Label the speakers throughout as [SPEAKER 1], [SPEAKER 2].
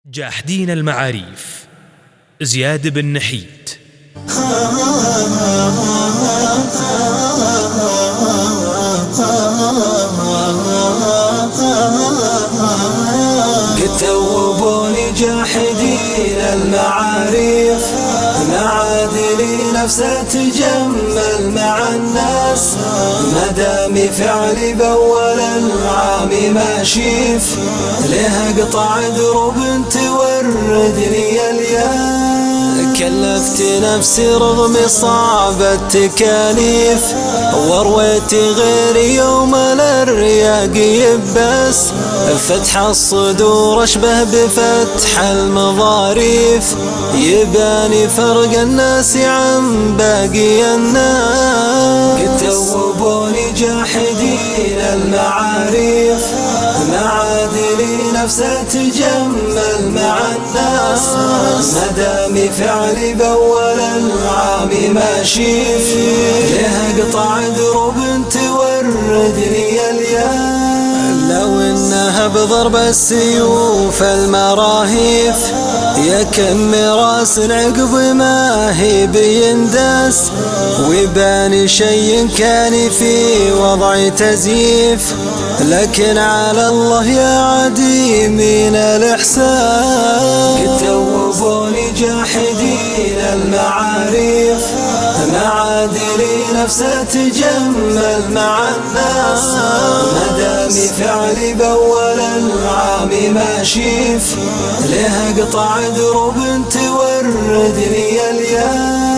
[SPEAKER 1] جاحدين المعاريف زياد بن نحيت.
[SPEAKER 2] كتوبوني جاحدين المعاريف معادلي نفسه تجمل مع الناس مدامي فعلي بأول العام ما شيف لها قطع دروب توردني الياس كلفت نفسي رغم صعب التكاليف ورويت غيري يوم الرياق يبس فتح الصدور اشبه بفتح المظاريف يباني فرق الناس عن باقي الناس كتوبوني جاحدين المعاريف معادلي نفسه تجمل مع الناس مدامي فعلي بأول العام ما شيف لها قطع دروب توردني الياس لو انها بضرب السيوف المراهيف يا كم راس العقب ما هي بينداس ويباني شيء كان في وضع تزييف لكن على الله يا عديمين الإحسان كتوبوني جاحدين المعاريف معادلي نفسه تجمل مع الناس مدامي فعلي بأول العام ما شيف لها قطع دروب توردني الياس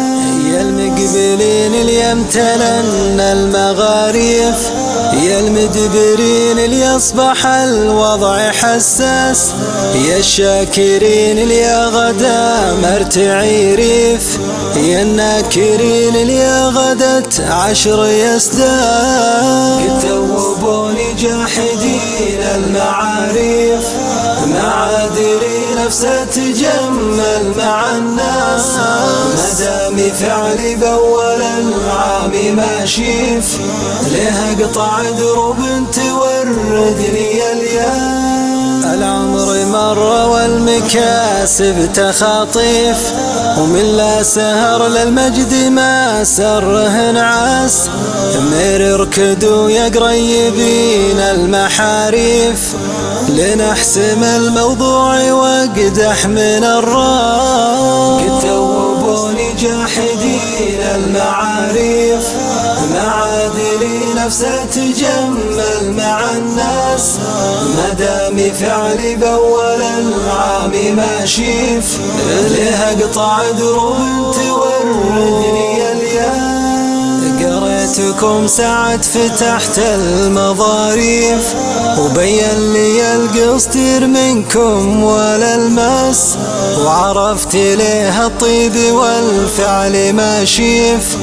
[SPEAKER 2] يا المقبلين اللي امتلن المغاريف يا المدبرين اللي اصبح الوضع حساس يا الشاكرين اللي غدا مرتعي ريف يا الناكرين اللي غدت عشر يسداس كتوبوني جاحدين المعاريف معادلي نفسه تجمل مع الناس مدامي فعلي بأول العام ما شيف لها قطع دروب توردني الياس العمر مر والمكاسب تخاطيف ومن لا سهر للمجد ما سره نعاس مركدوا يا قريبين المحاريف لنحسم الموضوع واقدح من الراس كتوبوني جاحدين المعاريف معادلي نفسه تجمل مع الناس مدامي فعلي بأول العام ما شيف لها قطع دروب توردني الياس قريتكم ساعة فتحت المظاريف وبين لي القصدير منكم ولا المس وعرفت ليه الطيب والفعل ما شيف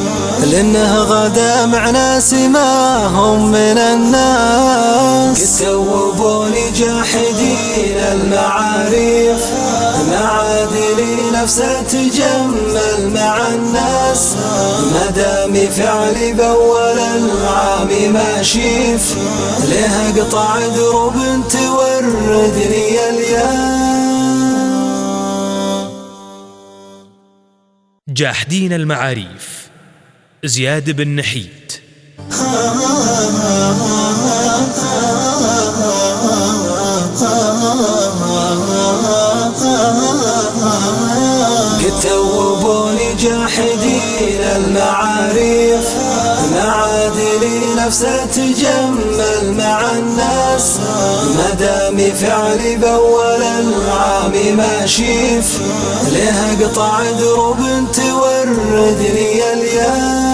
[SPEAKER 2] لانه غدا مع ناس ما هم من الناس كتوبوني جاحدين المعاريف معادلي نفسه تجمل مع الناس مدامي فعلي بأول العام ما شيف لها قطع دروب توردني الياس.
[SPEAKER 1] جاحدين المعاريف زياد بن نحيت.
[SPEAKER 2] كتوبوني جاحدين المعاريف معادلي نفسه تجمل مع الناس مدامي فعلي بأول العام ما شيف لها قطع دروب توردني الياس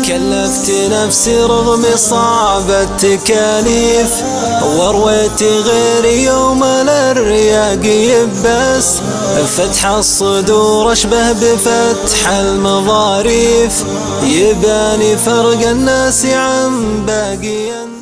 [SPEAKER 2] كلفت نفسي رغم صعب التكاليف ورويت غيري يوم الرياق يبس فتح الصدور اشبه بفتح المظاريف يباني فرق الناس عن باقي الناس.